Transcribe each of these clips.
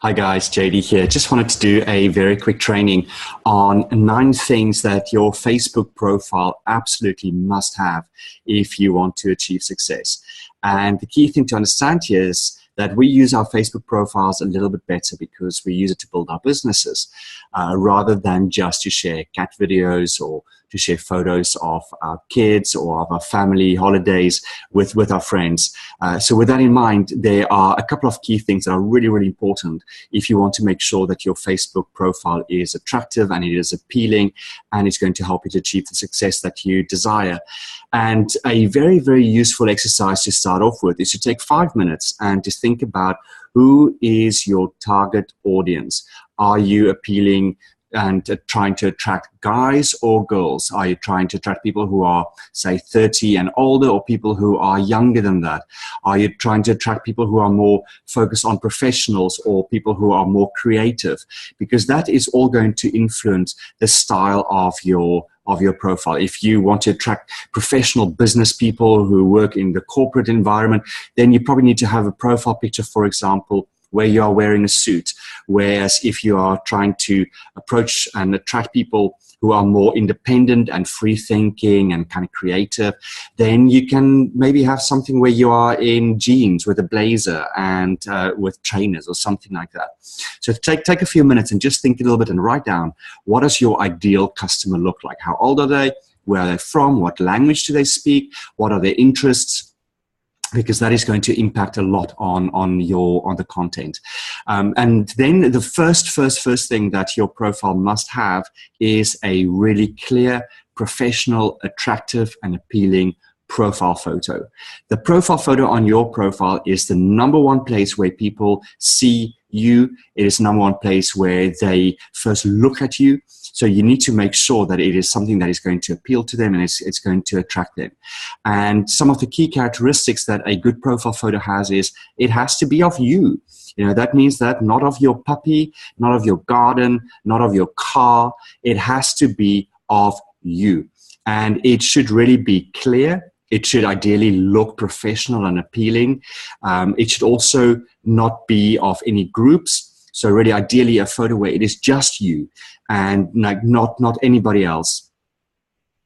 Hi guys, JD here. Just wanted to do a very quick training on 9 things that your Facebook profile absolutely must have if you want to achieve success. And the key thing to understand here is that we use our Facebook profiles a little bit better because we use it to build our businesses rather than just to share cat videos or to share photos of our kids or of our family holidays with our friends. So with that in mind, there are a couple of key things that are really, really important if you want to make sure that your Facebook profile is attractive and it is appealing and it's going to help you to achieve the success that you desire. And a very, very useful exercise to start off with is to take 5 minutes and to think about who is your target audience. Are you appealing and trying to attract guys or girls? Are you trying to attract people who are, say, 30 and older, or people who are younger than that? Are you trying to attract people who are more focused on professionals or people who are more creative? Because that is all going to influence the style of your profile. If you want to attract professional business people who work in the corporate environment, then you probably need to have a profile picture, for example, where you are wearing a suit. Whereas if you are trying to approach and attract people who are more independent and free thinking and kind of creative, then you can maybe have something where you are in jeans with a blazer and with trainers or something like that. So take a few minutes and just think a little bit and write down, what does your ideal customer look like? How old are they? Where are they from? What language do they speak? What are their interests? Because that is going to impact a lot on the content. And then the first thing that your profile must have is a really clear, professional, attractive, and appealing profile photo. The profile photo on your profile is the #1 place where people see you. It is #1 place where they first look at you. So you need to make sure that it is something that is going to appeal to them and it's going to attract them. And some of the key characteristics that a good profile photo has is it has to be of you. You know, that means that not of your puppy, not of your garden, not of your car. It has to be of you. And it should really be clear. It should ideally look professional and appealing. It should also not be of any groups. So really, ideally, a photo where it is just you and like not anybody else.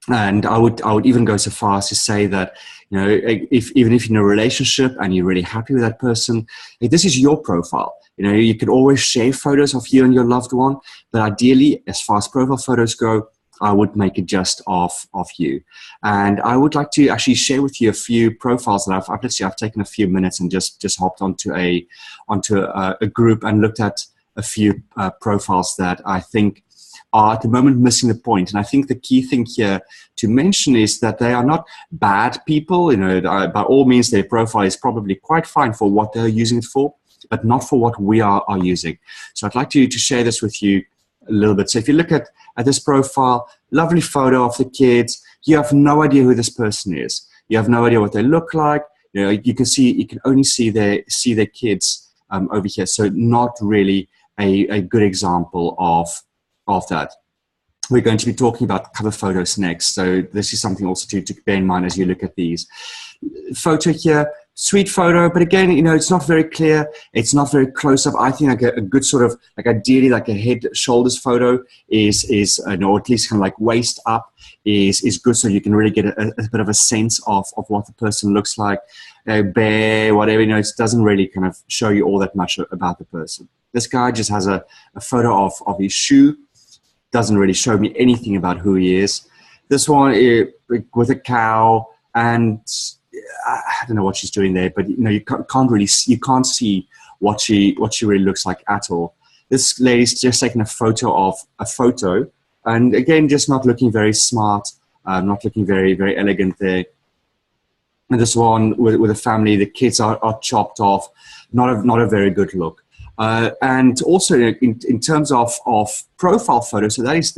And I would even go so far as to say that, you know, even if you're in a relationship and you're really happy with that person, this is your profile. You know, you could always share photos of you and your loved one, but ideally, as far as profile photos go, I would make it just of you. And I would like to actually share with you a few profiles that I've taken a few minutes and just hopped onto a group and looked at a few profiles that I think are at the moment missing the point. And I think the key thing here to mention is that they are not bad people. You know, by all means, their profile is probably quite fine for what they're using it for, but not for what we are using. So I'd like to share this with you a little bit. So if you look at this profile, lovely photo of the kids, you have no idea who this person is. You have no idea what they look like. You know, you can only see their kids over here. So not really a good example of that. We're going to be talking about cover photos next. So this is something also to bear in mind as you look at these. Photo here, sweet photo, but again, you know, it's not very clear. It's not very close up. I think like a good sort of, like ideally like a head shoulders photo is you know, or at least kind of like waist up is good. So you can really get a bit of a sense of what the person looks like. Bare, whatever, you know, it doesn't really kind of show you all that much about the person. This guy just has a photo of his shoe. Doesn't really show me anything about who he is. This one with a cow, and I don't know what she's doing there, but you know, you can't see what she really looks like at all. This lady's just taking a photo of a photo, and again, just not looking very smart, not looking very, very elegant there. And this one with a family, the kids are chopped off, not a very good look. And also in terms of profile photos, so that is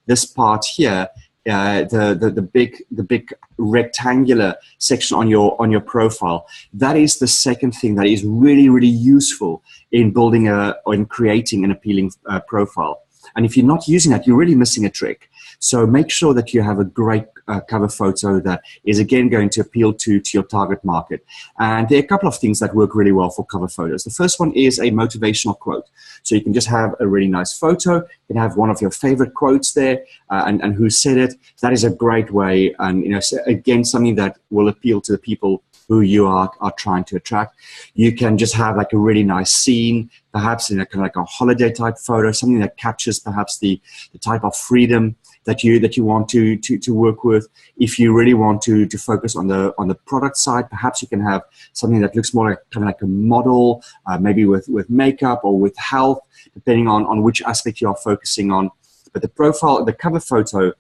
this part here, the big rectangular section on your profile. That is the second thing that is really, really useful in building or in creating an appealing profile. And if you're not using that, you're really missing a trick. So make sure that you have a great cover photo that is again going to appeal to your target market. And there are a couple of things that work really well for cover photos. The first one is a motivational quote. So you can just have a really nice photo, you can have one of your favorite quotes there, and who said it. That is a great way, and again, something that will appeal to the people who you are trying to attract. You can just have like a really nice scene, perhaps in a kind of like a holiday type photo, something that captures perhaps the type of freedom that you want to work with. If you really want to focus on the product side, perhaps you can have something that looks more like kind of like a model, maybe with makeup or with health, depending on which aspect you are focusing on. But the cover photo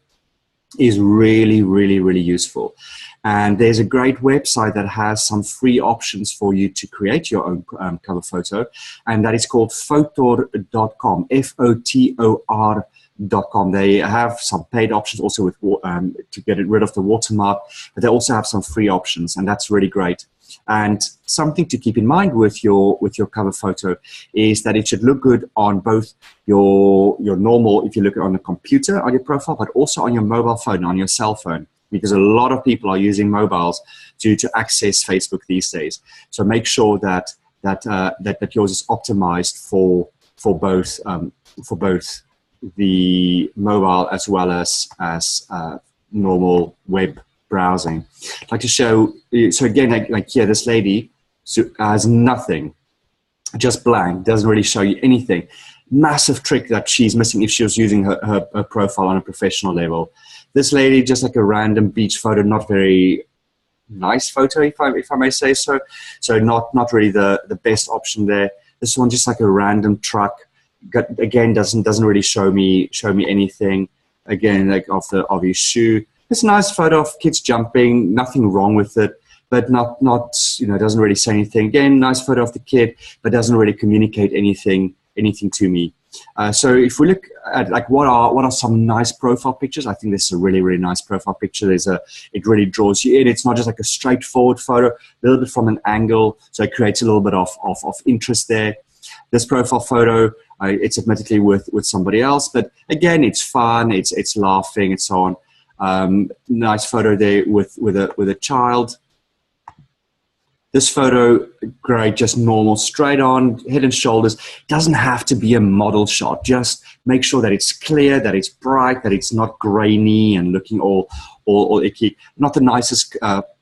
is really, really, really useful. And there's a great website that has some free options for you to create your own cover photo, and that is called Fotor.com, Fotor.com. They have some paid options also with to get rid of the watermark, but they also have some free options, and that's really great. And something to keep in mind with your cover photo is that it should look good on both your normal, if you look at on a computer on your profile, but also on your mobile phone, on your cell phone, because a lot of people are using mobiles to access Facebook these days. So make sure that yours is optimized for both the mobile as well as normal web browsing. I'd like to show, so again, like here, this lady has nothing, just blank, doesn't really show you anything. Massive trick that she's missing if she was using her profile on a professional level. This lady, just like a random beach photo, not very nice photo, if I may say so. So not really the best option there. This one, just like a random truck, again, doesn't really show me anything. Again, like of his shoe. It's a nice photo of kids jumping, nothing wrong with it, but not doesn't really say anything. Again, nice photo of the kid, but doesn't really communicate anything to me. So if we look at like what are some nice profile pictures, I think this is a really, really nice profile picture. It really draws you in. It's not just like a straightforward photo, a little bit from an angle, so it creates a little bit of interest there. This profile photo, it's admittedly with somebody else, but again, it's fun, it's laughing, and so on. Nice photo there with a child. This photo, great, just normal, straight on, head and shoulders. Doesn't have to be a model shot. Just make sure that it's clear, that it's bright, that it's not grainy and looking all icky. Not the nicest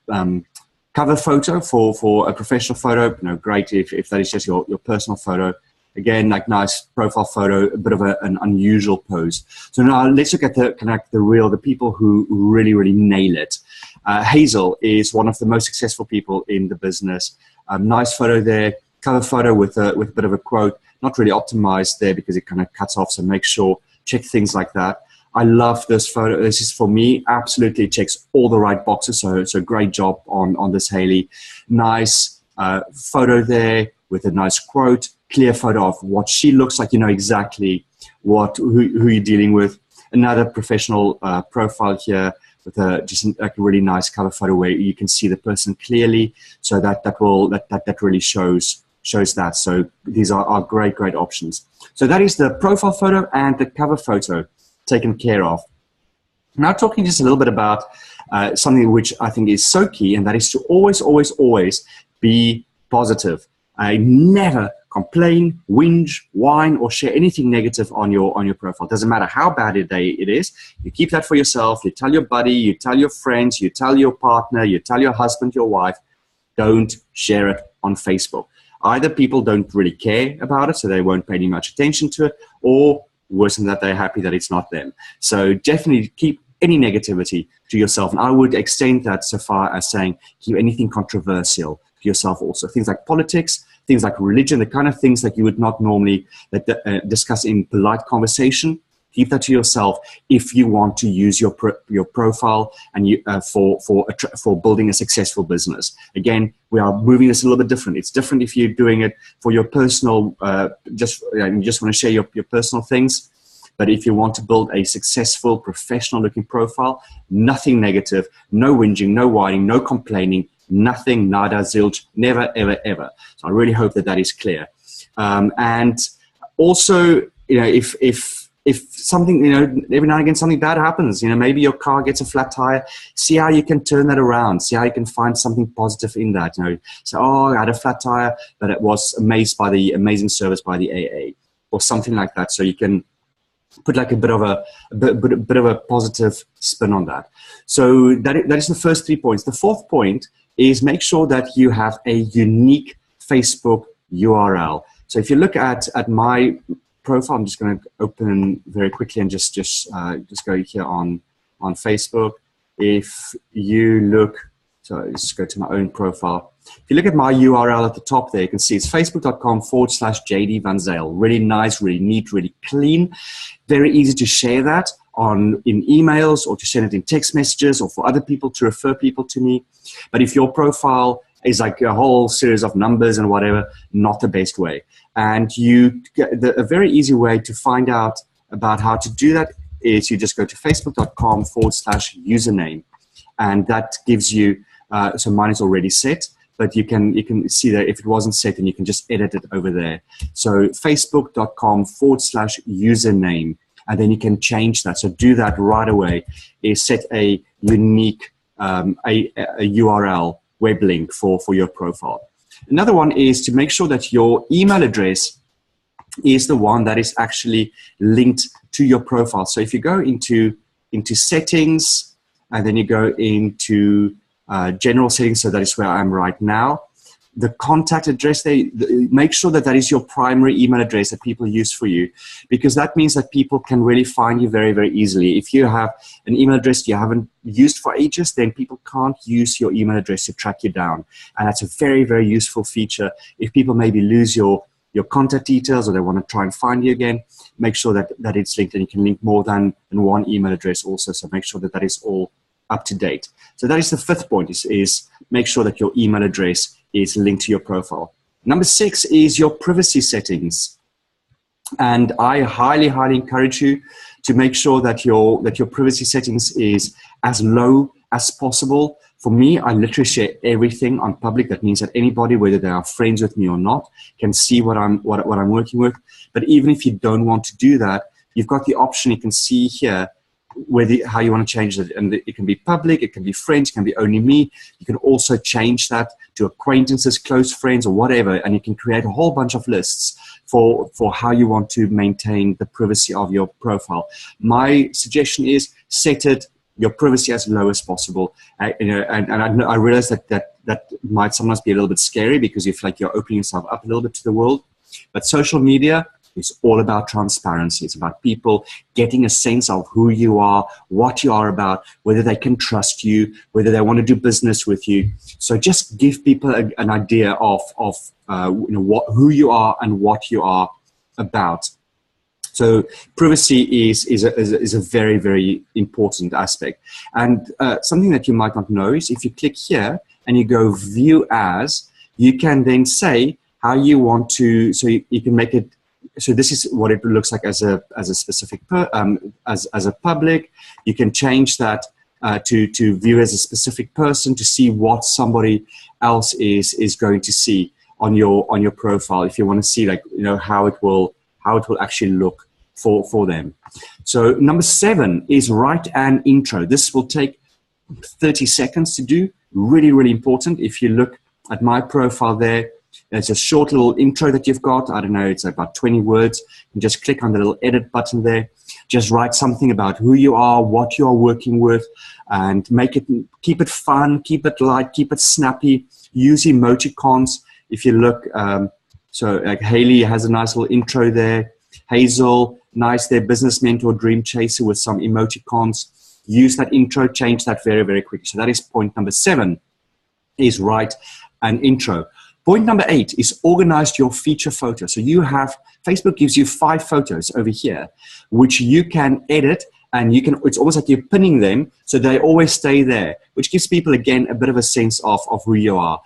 cover photo for a professional photo. Great if that is just your personal photo. Again, like nice profile photo, a bit of an unusual pose. So now let's look at the people who really, really nail it. Hazel is one of the most successful people in the business. Nice photo there, cover photo with a bit of a quote. Not really optimized there because it kind of cuts off. So make sure, check things like that. I love this photo. This is, for me, absolutely checks all the right boxes. So great job on this, Haley. Nice photo there with a nice quote. Clear photo of what she looks like. You know exactly who you're dealing with. Another professional profile here with just like a really nice cover photo where you can see the person clearly. So that really shows that. So these are great options. So that is the profile photo and the cover photo taken care of. Now talking just a little bit about something which I think is so key, and that is to always be positive. I never complain, whinge, whine, or share anything negative on your profile. Doesn't matter how bad it is. You keep that for yourself. You tell your buddy, you tell your friends, you tell your partner, you tell your husband, your wife. Don't share it on Facebook. Either people don't really care about it, so they won't pay any much attention to it, or worse than that, they're happy that it's not them. So definitely keep any negativity to yourself. And I would extend that so far as saying keep anything controversial to yourself also. Things like politics, things like religion, the kind of things that you would not normally discuss in polite conversation. Keep that to yourself if you want to use your profile and for building a successful business. Again, we are moving this a little bit different. It's different if you're doing it for your personal, you just want to share your personal things. But if you want to build a successful, professional-looking profile, nothing negative, no whinging, no whining, no complaining, nothing, nada, zilch, never, ever, ever. So I really hope that is clear. And also, if if something, every now and again something bad happens, maybe your car gets a flat tire, see how you can turn that around, see how you can find something positive in that. So, I had a flat tire, but it was amazed by the amazing service by the AA or something like that. So you can put like a bit of a positive spin on that. So that is the first 3 points. The fourth point is make sure that you have a unique Facebook URL. So if you look at my profile, I'm just going to open very quickly and just go here on Facebook. If you look, so let's go to my own profile. If you look at my URL at the top there, you can see it's facebook.com/JD Van Zyl. Really nice, really neat, really clean. Very easy to share that in emails or to send it in text messages or for other people to refer people to me. But if your profile is like a whole series of numbers and whatever, not the best way. And a very easy way to find out about how to do that is you just go to facebook.com/username. And that gives you, so mine is already set, but you can see that if it wasn't set, then you can just edit it over there. So facebook.com/username, and then you can change that. So do that right away, is set a unique a URL web link for your profile. Another one is to make sure that your email address is the one that is actually linked to your profile. So if you go into settings, and then you go into general settings, so that is where I am right now. The contact address there, make sure that is your primary email address that people use for you, because that means that people can really find you very, very easily. If you have an email address you haven't used for ages, then people can't use your email address to track you down. And that's a very, very useful feature. If people maybe lose your contact details or they want to try and find you again, make sure that it's linked, and you can link more than one email address also. So make sure that is all up to date. So that is the fifth point, is make sure that your email address is linked to your profile. Number 6 is your privacy settings. And I highly, highly encourage you to make sure that your privacy settings is as low as possible. For me, I literally share everything on public. That means that anybody, whether they are friends with me or not, can see what I'm working with. But even if you don't want to do that, you've got the option. You can see here how you want to change it, and it can be public, it can be friends, it can be only me. You can also change that to acquaintances, close friends, or whatever, and you can create a whole bunch of lists for how you want to maintain the privacy of your profile. My suggestion is set your privacy as low as possible. And I realize that might sometimes be a little bit scary, because you feel like you're opening yourself up a little bit to the world. But social media is all about transparency. It's about people getting a sense of who you are, what you are about, whether they can trust you, whether they want to do business with you. So just give people an idea of who you are and what you are about. So privacy is a very, very important aspect. And something that you might not know is if you click here and you go view as, you can then say how you want to, so you can make it. So this is what it looks like as a specific as a public. You can change that to view as a specific person, to see what somebody else is going to see on your profile. If you want to see how it will actually look for them. So number 7 is write an intro. This will take 30 seconds to do. Really, really important. If you look at my profile there, there's a short little intro that you've got. I don't know, it's about 20 words. You just click on the little edit button there. Just write something about who you are, what you are working with, and keep it fun, keep it light, keep it snappy. Use emoticons. If you look, so like Haley has a nice little intro there. Hazel, nice there, business mentor, dream chaser with some emoticons. Use that intro, change that very, very quickly. So that is point number 7, is write an intro. Point number 8 is organize your feature photo. So Facebook gives you 5 photos over here, which you can edit, and it's almost like you're pinning them so they always stay there, which gives people, again, a bit of a sense of who you are.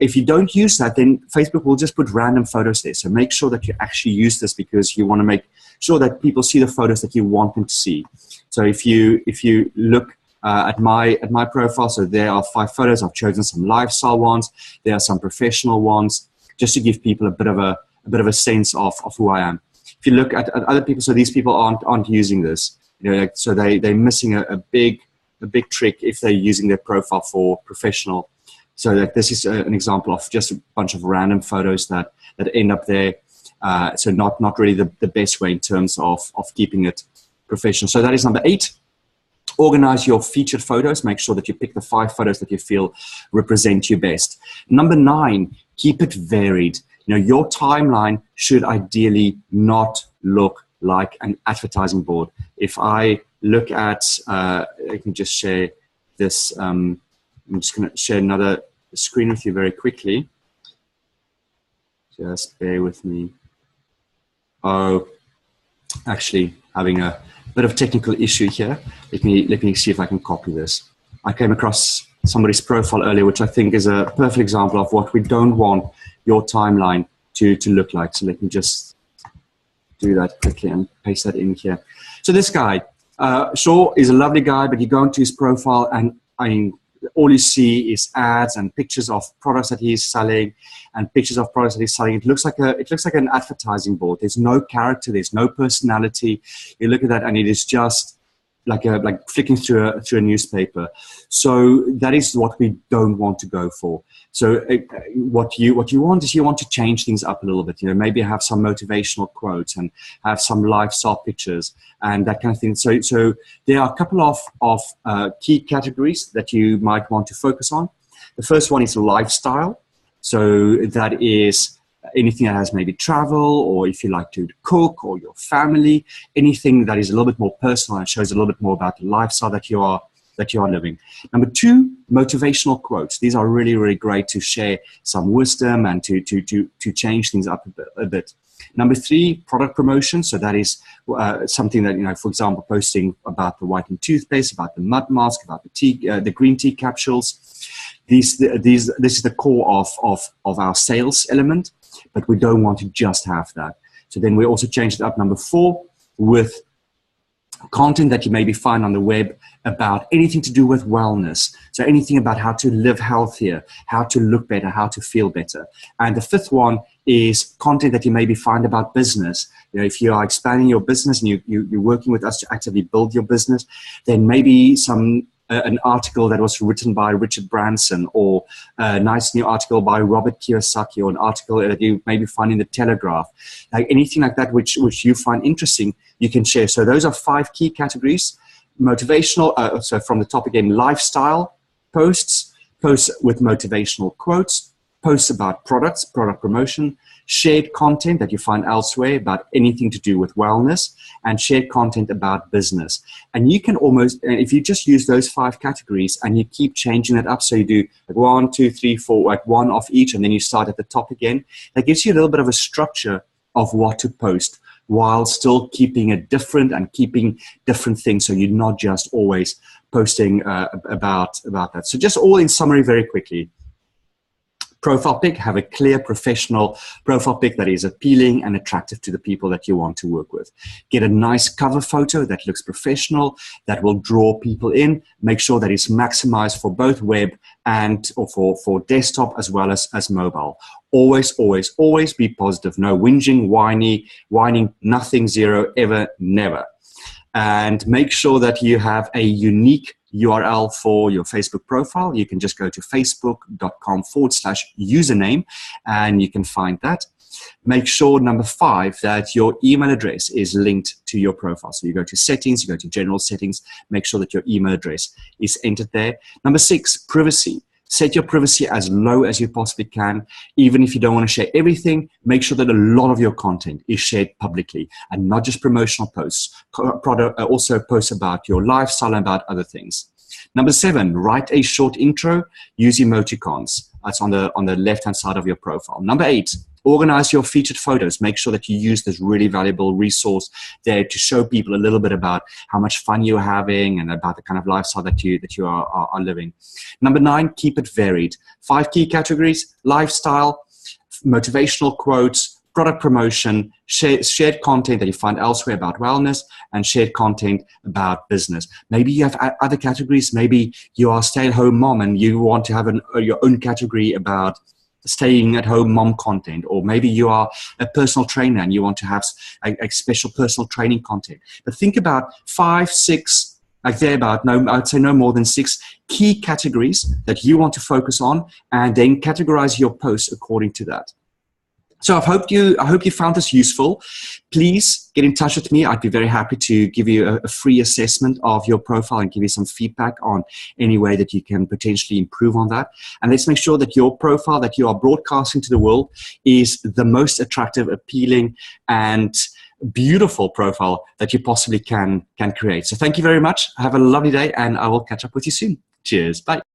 If you don't use that, then Facebook will just put random photos there. So make sure that you actually use this, because you want to make sure that people see the photos that you want them to see. So if you look at my profile, so there are 5 photos. I've chosen some lifestyle ones. There are some professional ones, just to give people a bit of a sense of who I am. If if you look at other people, so these people aren't using this, you know, like, so they're missing a big trick if they're using their profile for professional. So like this is an example of just a bunch of random photos that end up there. So not really the best way in terms of keeping it professional. So that is number 8. Organize your featured photos. Make sure that you pick the 5 photos that you feel represent you best. Number 9, keep it varied. You know, your timeline should ideally not look like an advertising board. If I look at, I can just share this. I'm just going to share another screen with you very quickly. Just bear with me. Oh, actually having a bit of technical issue here. Let me see if I can copy this. I came across somebody's profile earlier, which I think is a perfect example of what we don't want your timeline to look like. So let me just do that quickly and paste that in here. So this guy, sure, is a lovely guy, but you go into his profile and I mean, all you see is ads and pictures of products that he's selling and pictures of products that he's selling. It looks like an advertising board. There's no character, there's no personality. You look at that and it is just like flicking through a newspaper. So that is what we don't want to go for. So what you want is you want to change things up a little bit. You know, maybe have some motivational quotes and have some lifestyle pictures and that kind of thing. So there are a couple of key categories that you might want to focus on. The first one is lifestyle. So that is anything that has maybe travel, or if you like to cook, or your family, anything that is a little bit more personal and shows a little bit more about the lifestyle that you are living. Number 2, motivational quotes. These are really, really great to share some wisdom and to change things up a bit. Number 3, product promotion. So that is something that, you know, for example, posting about the whitening toothpaste, about the mud mask, about the tea, the green tea capsules. This is the core of our sales element, but we don't want to just have that. So then we also changed it up, number 4, with content that you maybe find on the web about anything to do with wellness. So anything about how to live healthier, how to look better, how to feel better. And the 5th one is content that you maybe find about business. You know, if you are expanding your business and you're working with us to actively build your business, then maybe an article that was written by Richard Branson, or a nice new article by Robert Kiyosaki, or an article that you maybe find in the Telegraph. Like anything like that which you find interesting, you can share. So those are 5 key categories. Motivational, so from the top again, lifestyle posts with motivational quotes, posts about products, product promotion, shared content that you find elsewhere about anything to do with wellness, and shared content about business. And you can almost, if you just use those 5 categories and you keep changing it up, so you do like 1, 2, 3, 4, like 1 of each, and then you start at the top again, that gives you a little bit of a structure of what to post, while still keeping it different and keeping different things, so you're not just always posting about that. So just all in summary very quickly. Profile pic, have a clear professional profile pic that is appealing and attractive to the people that you want to work with. Get a nice cover photo that looks professional, that will draw people in. Make sure that it's maximized for both web and or for desktop as well as mobile. Always, always, always be positive. No whinging, whining, nothing, zero, ever, never. And make sure that you have a unique URL for your Facebook profile. You can just go to facebook.com/username and you can find that. Make sure, number 5, that your email address is linked to your profile. So you go to settings, you go to general settings, make sure that your email address is entered there. Number 6, privacy. Set your privacy as low as you possibly can. Even if you don't want to share everything, make sure that a lot of your content is shared publicly and not just promotional posts. Also posts about your lifestyle and about other things. Number 7, write a short intro. Use emoticons. That's on the left-hand side of your profile. Number 8, organize your featured photos. Make sure that you use this really valuable resource there to show people a little bit about how much fun you're having and about the kind of lifestyle that you are living. Number 9, keep it varied. 5 key categories: lifestyle, motivational quotes, product promotion, shared content that you find elsewhere about wellness, and shared content about business. Maybe you have other categories. Maybe you are a stay-at-home mom and you want to have your own category about staying at home mom content, or maybe you are a personal trainer and you want to have a special personal training content. But think about 5, 6, like there about, no, I'd say no more than 6 key categories that you want to focus on, and then categorize your posts according to that. So I hope you found this useful. Please get in touch with me. I'd be very happy to give you a free assessment of your profile and give you some feedback on any way that you can potentially improve on that. And let's make sure that your profile that you are broadcasting to the world is the most attractive, appealing, and beautiful profile that you possibly can create. So thank you very much. Have a lovely day, and I will catch up with you soon. Cheers. Bye.